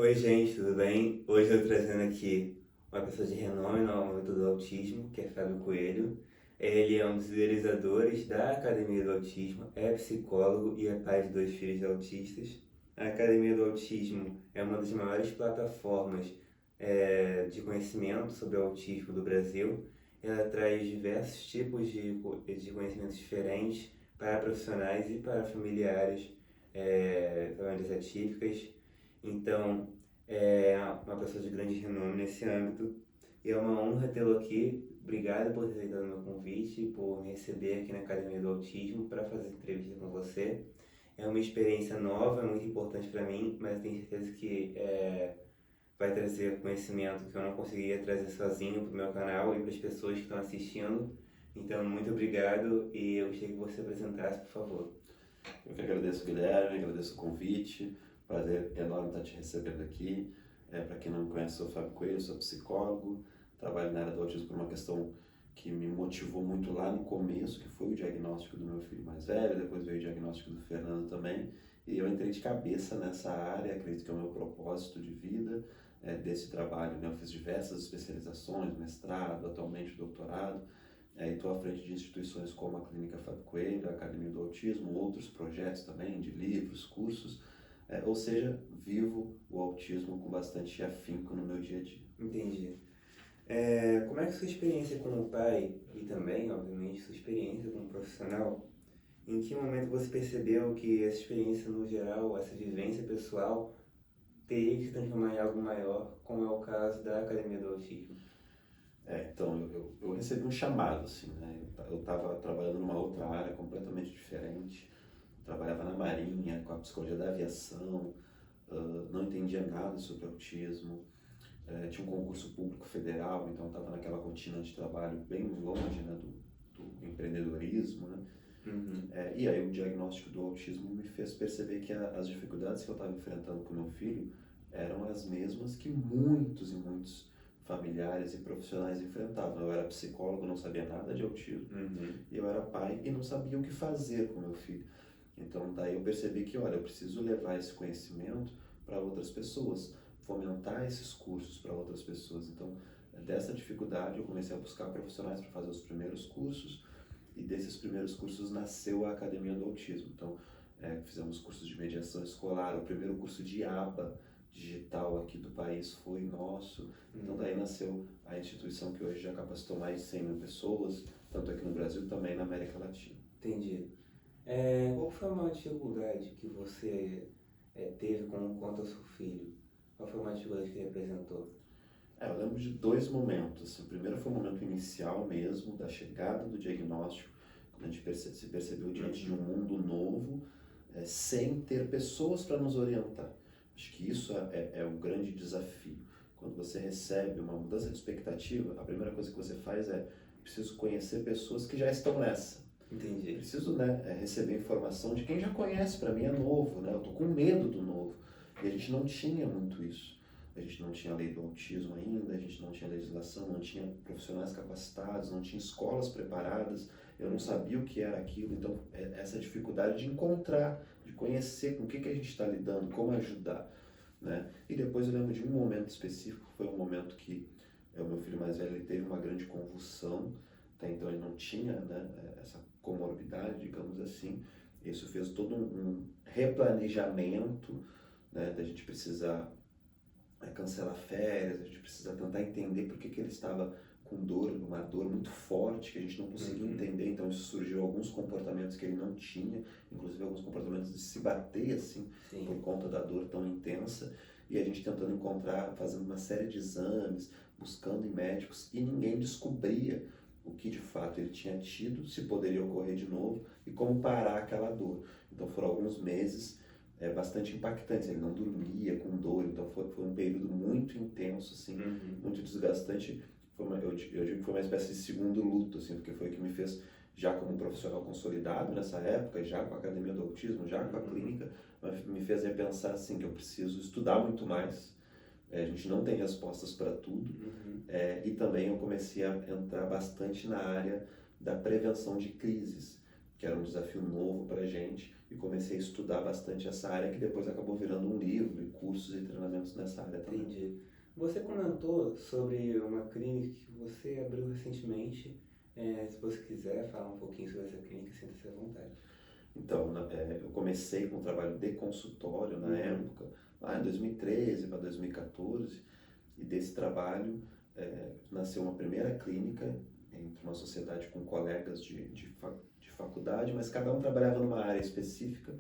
Oi, gente, tudo bem? Hoje eu tô trazendo aqui uma pessoa de renome no âmbito do autismo, que é Fábio Coelho. Ele é um dos idealizadores da Academia do Autismo, é psicólogo e é pai de dois filhos autistas. A Academia do Autismo é uma das maiores plataformas de conhecimento sobre o autismo do Brasil. Ela traz diversos tipos de conhecimentos diferentes para profissionais e para familiares, famílias atípicas. Então, é uma pessoa de grande renome nesse âmbito e é uma honra tê-lo aqui. Obrigado por ter aceitado meu convite, por me receber aqui na Academia do Autismo para fazer entrevista com você. É uma experiência nova, é muito importante para mim, mas eu tenho certeza que vai trazer conhecimento que eu não conseguiria trazer sozinho para o meu canal e para as pessoas que estão assistindo. Então, muito obrigado e eu gostaria que você apresentasse, por favor. Eu que agradeço, Guilherme, agradeço o convite. Prazer enorme estar te recebendo aqui. Para quem não me conhece, sou o Fábio Coelho, sou psicólogo, trabalho na área do autismo por uma questão que me motivou muito lá no começo, que foi o diagnóstico do meu filho mais velho, depois veio o diagnóstico do Fernando também, e eu entrei de cabeça nessa área, acredito que é o meu propósito de vida desse trabalho, né? Eu fiz diversas especializações, mestrado, atualmente doutorado, estou à frente de instituições como a Clínica Fábio Coelho, a Academia do Autismo, outros projetos também de livros, cursos, ou seja, vivo o autismo com bastante afinco no meu dia a dia. Entendi. Como é que sua experiência como pai e também, obviamente, sua experiência como profissional, em que momento você percebeu que essa experiência no geral, essa vivência pessoal, teria que se transformar em algo maior, como é o caso da Academia do Autismo? Então, eu recebi um chamado, assim, né? Eu estava trabalhando numa outra área completamente diferente, trabalhava na Marinha, com a psicologia da aviação, não entendia nada sobre autismo, tinha um concurso público federal, então estava naquela rotina de trabalho bem longe, né, do empreendedorismo, né? Uhum. E aí o diagnóstico do autismo me fez perceber que as dificuldades que eu estava enfrentando com meu filho eram as mesmas que muitos e muitos familiares e profissionais enfrentavam. Eu era psicólogo, não sabia nada de autismo, Uhum. e eu era pai e não sabia o que fazer com meu filho. Então daí eu percebi que, olha, eu preciso levar esse conhecimento para outras pessoas, fomentar esses cursos para outras pessoas. Então, dessa dificuldade eu comecei a buscar profissionais para fazer os primeiros cursos, e desses primeiros cursos nasceu a Academia do Autismo. Então, fizemos cursos de mediação escolar, o primeiro curso de aba digital aqui do país foi nosso. Então, daí nasceu a instituição que hoje já capacitou mais de 100 mil pessoas, tanto aqui no Brasil também na América Latina. Entendi. Qual foi a maior dificuldade que você teve quanto ao seu filho? Qual foi a maior dificuldade que ele apresentou? Eu lembro de dois momentos. Assim, o primeiro foi o momento inicial mesmo, da chegada do diagnóstico, quando a gente se percebeu diante de um mundo novo, sem ter pessoas para nos orientar. Acho que isso é o grande desafio. Quando você recebe uma mudança de expectativa, a primeira coisa que você faz é: preciso conhecer pessoas que já estão nessa. Entendi. Preciso, né, receber informação de quem já conhece. Para mim é novo, né? Eu tô com medo do novo. E a gente não tinha muito isso. A gente não tinha a lei do autismo ainda, a gente não tinha legislação, não tinha profissionais capacitados, não tinha escolas preparadas, eu não sabia o que era aquilo. Então, essa dificuldade de encontrar, de conhecer com o que a gente está lidando, como ajudar, né? E depois eu lembro de um momento específico, foi um momento que o meu filho mais velho ele teve uma grande convulsão, até então ele não tinha, né, essa comorbidade, digamos assim. Isso fez todo um replanejamento, né, da gente precisar cancelar férias, a gente precisa tentar entender por que ele estava com dor, uma dor muito forte que a gente não conseguia Uhum. entender. Então isso surgiu alguns comportamentos que ele não tinha, inclusive alguns comportamentos de se bater assim Sim. por conta da dor tão intensa, e a gente tentando encontrar, fazendo uma série de exames, buscando em médicos, e ninguém descobria o que de fato ele tinha tido, se poderia ocorrer de novo e como parar aquela dor. Então foram alguns meses bastante impactantes, ele não dormia com dor, então foi um período muito intenso, assim, Uhum. muito desgastante. Eu digo que foi uma espécie de segundo luto, assim, porque foi o que me fez, já como um profissional consolidado nessa época, já com a Academia do Autismo, já com a clínica, mas me fez repensar, assim, que eu preciso estudar muito mais. A gente não tem respostas para tudo. Uhum. E também eu comecei a entrar bastante na área da prevenção de crises, que era um desafio novo para a gente, e comecei a estudar bastante essa área, que depois acabou virando um livro e cursos e treinamentos nessa área também. Entendi. Você comentou sobre uma clínica que você abriu recentemente. Se você quiser falar um pouquinho sobre essa clínica, sinta-se à vontade. Então, eu comecei com um trabalho de consultório na época, lá em 2013 para 2014, e desse trabalho nasceu uma primeira clínica entre uma sociedade com colegas de faculdade, mas cada um trabalhava numa área específica.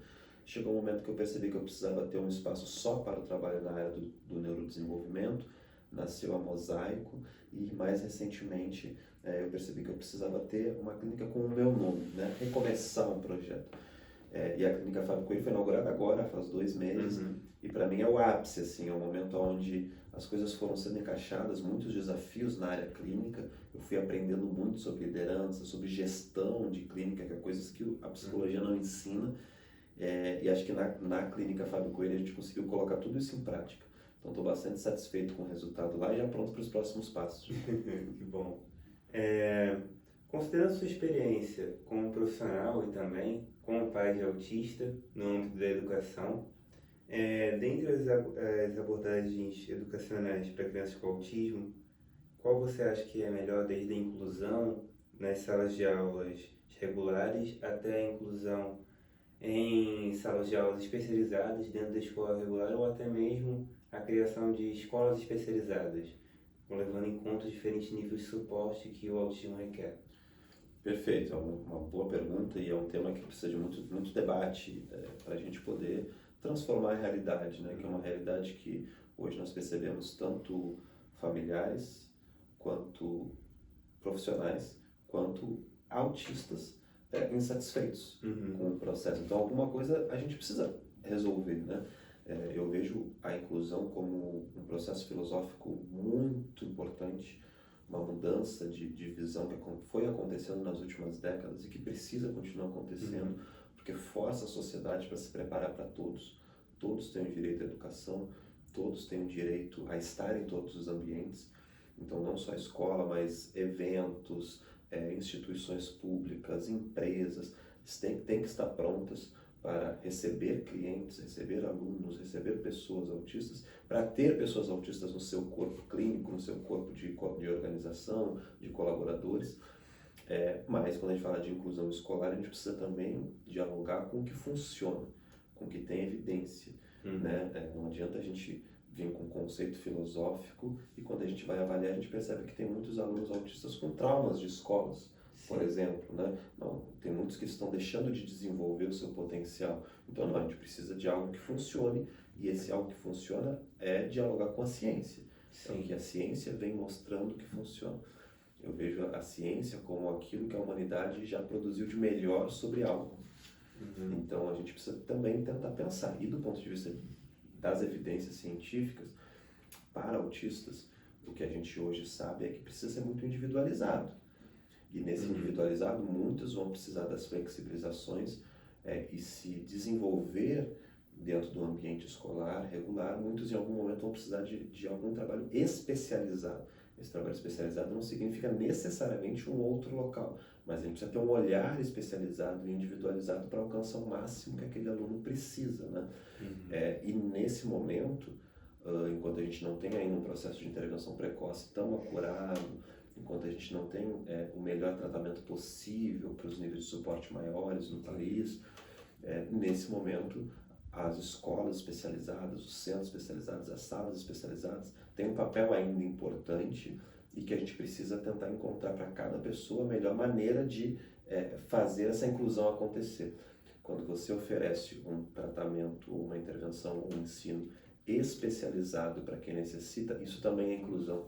Chegou um momento que eu percebi que eu precisava ter um espaço só para o trabalho na área do neurodesenvolvimento, nasceu a Mosaico, e mais recentemente eu percebi que eu precisava ter uma clínica com o meu nome, né? Recomeçar um projeto. E a clínica Fábio Coelho foi inaugurada agora, faz 2 meses, e para mim é o ápice, assim, é o momento onde as coisas foram sendo encaixadas, muitos desafios na área clínica, eu fui aprendendo muito sobre liderança, sobre gestão de clínica, que é coisas que a psicologia não ensina, e acho que na clínica Fábio Coelho a gente conseguiu colocar tudo isso em prática. Então estou bastante satisfeito com o resultado lá e já pronto para os próximos passos. Que bom. Considerando sua experiência como profissional e também como pai de autista no âmbito da educação, dentre as abordagens educacionais para crianças com autismo, qual você acha que é melhor, desde a inclusão nas salas de aulas regulares até a inclusão em salas de aulas especializadas dentro da escola regular, ou até mesmo a criação de escolas especializadas, levando em conta os diferentes níveis de suporte que o autismo requer? Perfeito, é uma boa pergunta e é um tema que precisa de muito debate para a gente poder transformar a realidade, né? Que é uma realidade que hoje nós percebemos tanto familiares, quanto profissionais, quanto autistas insatisfeitos com o processo. Então alguma coisa a gente precisa resolver, né? Eu vejo a inclusão como um processo filosófico muito importante, uma mudança de visão que foi acontecendo nas últimas décadas e que precisa continuar acontecendo, porque força a sociedade para se preparar para todos. Todos têm o direito à educação, todos têm o direito a estar em todos os ambientes. Então, não só a escola, mas eventos, instituições públicas, empresas, têm que estar prontas para receber clientes, receber alunos, receber pessoas autistas, para ter pessoas autistas no seu corpo clínico, no seu corpo de organização, de colaboradores. Mas quando a gente fala de inclusão escolar, a gente precisa também dialogar com o que funciona, com o que tem evidência. Né? Não adianta a gente vir com um conceito filosófico e quando a gente vai avaliar, a gente percebe que tem muitos alunos autistas com traumas de escolas, por exemplo, né? Não, tem muitos que estão deixando de desenvolver o seu potencial. Então, não, a gente precisa de algo que funcione, e esse algo que funciona é dialogar com a ciência. Então, que a ciência vem mostrando que funciona. Eu vejo a ciência como aquilo que a humanidade já produziu de melhor sobre algo. Então, a gente precisa também tentar pensar. E do ponto de vista das evidências científicas, para autistas, o que a gente hoje sabe é que precisa ser muito individualizado. E nesse individualizado, muitos vão precisar das flexibilizações e se desenvolver dentro do ambiente escolar regular. Muitos em algum momento vão precisar de algum trabalho especializado. Esse trabalho especializado não significa necessariamente um outro local, mas a gente precisa ter um olhar especializado e individualizado para alcançar o máximo que aquele aluno precisa, né? E nesse momento, enquanto a gente não tem ainda um processo de intervenção precoce tão acurado, enquanto a gente não tem o melhor tratamento possível para os níveis de suporte maiores no país, nesse momento as escolas especializadas, os centros especializados, as salas especializadas têm um papel ainda importante e que a gente precisa tentar encontrar para cada pessoa a melhor maneira de fazer essa inclusão acontecer. Quando você oferece um tratamento, uma intervenção, um ensino especializado para quem necessita, isso também é inclusão.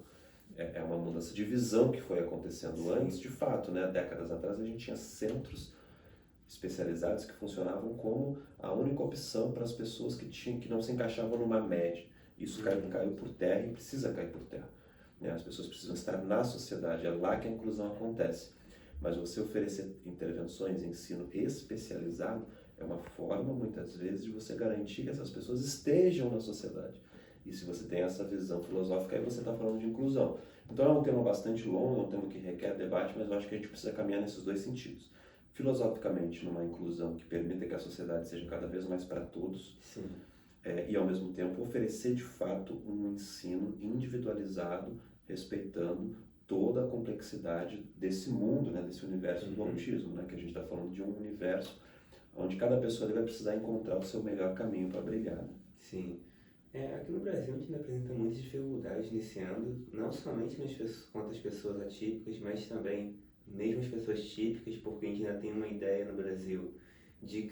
É uma mudança de visão que foi acontecendo antes, de fato, né? Há décadas atrás a gente tinha centros especializados que funcionavam como a única opção para as pessoas que não se encaixavam numa média. Isso caiu por terra e precisa cair por terra. Né? As pessoas precisam estar na sociedade, é lá que a inclusão acontece. Mas você oferecer intervenções, ensino especializado, é uma forma, muitas vezes, de você garantir que essas pessoas estejam na sociedade. E se você tem essa visão filosófica, aí você está falando de inclusão. Então é um tema bastante longo, é um tema que requer debate, mas eu acho que a gente precisa caminhar nesses dois sentidos. Filosoficamente, numa inclusão que permita que a sociedade seja cada vez mais para todos. e ao mesmo tempo oferecer de fato um ensino individualizado, respeitando toda a complexidade desse mundo, né, desse universo do autismo, né, que a gente está falando de um universo onde cada pessoa vai precisar encontrar o seu melhor caminho para brilhar. Né? Sim. Aqui no Brasil a gente ainda apresenta muitas dificuldades nesse ano, não somente quanto às pessoas atípicas, mas também mesmo as pessoas típicas, porque a gente ainda tem uma ideia no Brasil de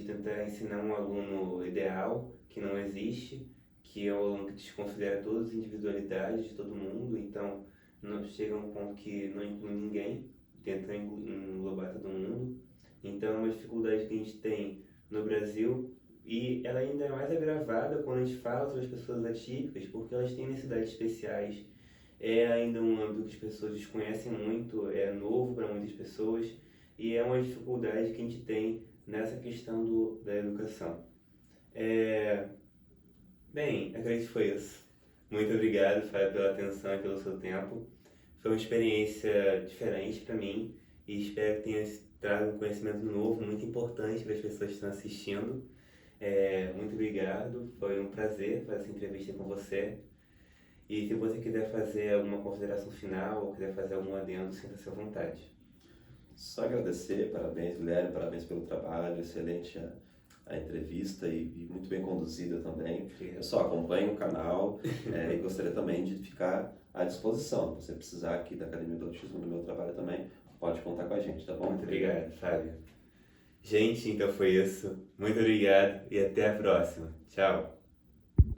tentar ensinar um aluno ideal que não existe, que é o aluno que desconsidera todas as individualidades de todo mundo, então não chega a um ponto que não inclui ninguém, tenta englobar todo mundo. Então é uma dificuldade que a gente tem no Brasil e ela ainda é mais agravada quando a gente fala sobre as pessoas atípicas, porque elas têm necessidades especiais. É ainda um âmbito que as pessoas desconhecem muito, é novo para muitas pessoas e é uma dificuldade que a gente tem nessa questão da educação. Bem, acredito que foi isso. Muito obrigado, Fábio, pela atenção e pelo seu tempo. Foi uma experiência diferente para mim e espero que tenha trago um conhecimento novo, muito importante para as pessoas que estão assistindo. Muito obrigado, foi um prazer fazer essa entrevista com você. E se você quiser fazer alguma consideração final ou quiser fazer algum adendo, sinta-se à vontade. Só agradecer, parabéns Guilherme, parabéns pelo trabalho, excelente a entrevista e muito bem conduzida também. Eu só acompanho o canal e gostaria também de ficar à disposição. Se você precisar aqui da Academia do Autismo, do meu trabalho também, pode contar com a gente, tá bom? Muito obrigado, Fábio. Gente, então foi isso. Muito obrigado e até a próxima. Tchau.